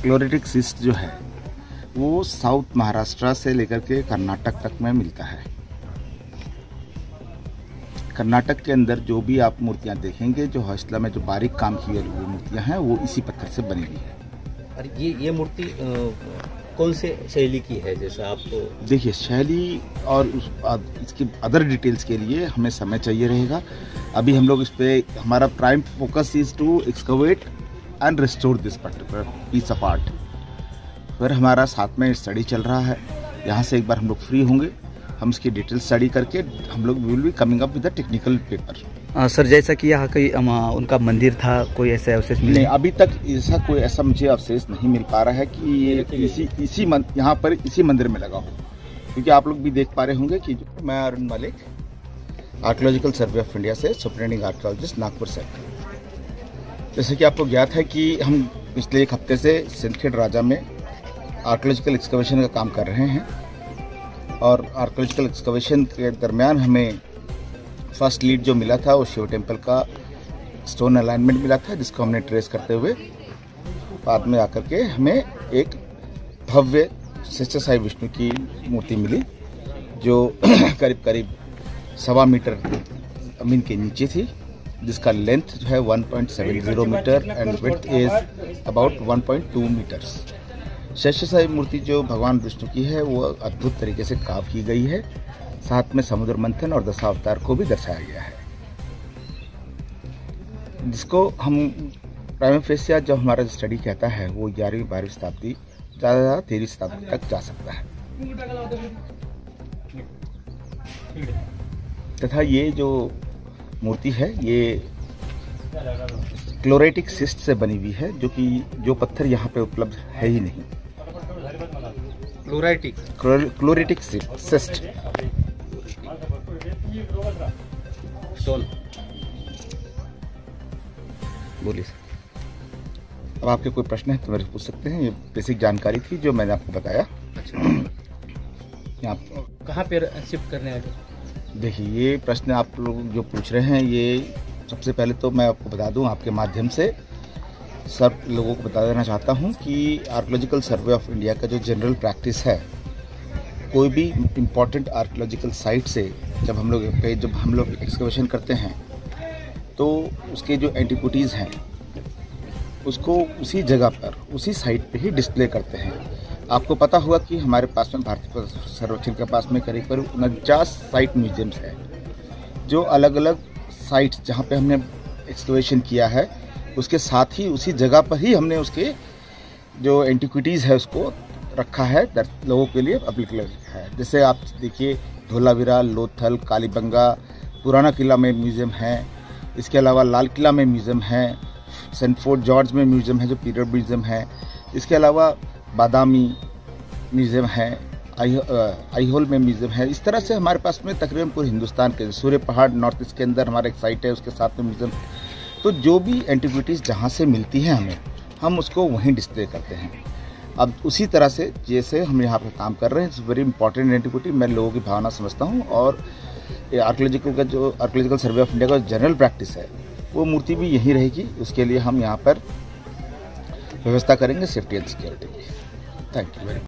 Chlorotic cyst जो है वो साउथ महाराष्ट्र से लेकर के कर्नाटक तक में मिलता है। कर्नाटक के अंदर जो भी आप मूर्तियां देखेंगे, जो हौसला में जो बारीक काम की हुई मूर्तियां हैं, वो इसी पत्थर से बनी हुई है। और ये मूर्ति कौन से शैली की है? जैसे आप तो देखिए, शैली और इसकी अदर डिटेल्स के लिए हमें समय चाहिए रहेगा। अभी हम लोग इस पे, हमारा prime focus is to excavate and restore this particular piece of art. फिर हमारा साथ में स्टडी चल रहा है। यहाँ से एक बार हम लोग फ्री होंगे, हम इसकी डिटेल स्टडी करके हम लोग will be coming up with the technical paper. Sir, जैसा कि यहाँ कोई उनका मंदिर था, कोई ऐसे अवशेष मिले? नहीं, अभी तक ऐसा मुझे अवशेष नहीं मिल पा रहा है कि ये यहाँ पर इसी मंदिर में लगा हो, क्योंकि आप लोग भी देख पा रहे होंगे कि मैं Arun Malik, archaeological survey of India से सुपरिटेंडिंग आर्कियोलॉजिस्ट, नागपुर सेक्टर। जैसे कि आपको ज्ञात है कि हम पिछले एक हफ्ते से सिंदखेड़ राजा में आर्कियोलॉजिकल एक्सकवेशन का काम कर रहे हैं, और आर्कियोलॉजिकल एक्सकवेशन के दरमियान हमें फर्स्ट लीड जो मिला था वो शिव टेम्पल का स्टोन अलाइनमेंट मिला था, जिसको हमने ट्रेस करते हुए बाद में आकर के हमें एक भव्य शेषा साई विष्णु की मूर्ति मिली, जो करीब करीब 1.25 मीटर जमीन के नीचे थी, जिसका लेंथ जो है 1.70 metre and width is about 1.2 metres. Sheshashayi मूर्ति जो भगवान विष्णु की है वो अद्भुत तरीके से काव की गई है, साथ में समुद्र मंथन और दशावतार को भी दर्शाया गया है, जिसको हम प्राइम फेसिया जो हमारा स्टडी कहता है वो 11वीं-12वीं शताब्दी, ज़्यादा 13वीं शताब्दी तक जा सकता है। तथा ये जो मूर्ति है ये क्लोरेटिक सिस्ट से बनी हुई है, जो पत्थर यहाँ पे उपलब्ध है ही नहीं। Chlorotic cyst stone. बोलिए सर, अब आपके कोई प्रश्न है तो मेरे पूछ सकते हैं। ये बेसिक जानकारी थी जो मैंने आपको बताया। आप कहाँ पे शिफ्ट करने आए? देखिए, ये प्रश्न आप लोग जो पूछ रहे हैं, ये सबसे पहले तो मैं आपको बता दूं, आपके माध्यम से सब लोगों को बता देना चाहता हूं कि आर्कियोलॉजिकल सर्वे ऑफ इंडिया का जो जनरल प्रैक्टिस है, कोई भी इम्पोर्टेंट आर्कियोलॉजिकल साइट से जब हम लोग एक्सकवेशन करते हैं तो उसके जो एंटिक्विटीज़ हैं उसको उसी जगह पर, उसी साइट पे ही डिस्प्ले करते हैं। आपको पता होगा कि हमारे पास में भारतीय सर्वेक्षण के पास में करीब 49 साइट म्यूजियम्स है, जो अलग अलग साइट्स जहाँ पे हमने एक्सकवेशन किया है उसके साथ ही उसी जगह पर ही हमने उसके जो एंटिक्विटीज़ है उसको रखा है, लोगों के लिए अप्लीकेबल है। जैसे आप देखिए, धोलावीरा, लोथल, कालीबंगा, पुराना किला में म्यूज़ियम है, इसके अलावा लाल किला में म्यूज़ियम है, सेंट फोर्ट जॉर्ज में म्यूज़ियम है जो पीरियड म्यूज़ियम है, इसके अलावा बादामी म्यूज़ियम है, आईहोल में म्यूज़ियम है। इस तरह से हमारे पास में तकरीबन पूरे हिंदुस्तान के सूर्य पहाड़ नॉर्थ ईस्ट के अंदर हमारा एक साइट है, उसके साथ में म्यूज़ियम। तो जो भी एंटिक्विटीज़ जहाँ से मिलती हैं हमें, हम उसको वहीं डिस्प्ले करते हैं। अब उसी तरह से जैसे हम यहाँ पर काम कर रहे हैं, इट्स वेरी इंपॉर्टेंट एंटिक्विटी, मैं लोगों की भावना समझता हूँ, और आर्कियोलॉजिकल सर्वे ऑफ इंडिया का जनरल प्रैक्टिस है वो मूर्ति भी यहीं रहेगी। उसके लिए हम यहाँ पर व्यवस्था करेंगे सेफ्टी एंड सिक्योरिटी की। Thank you very much.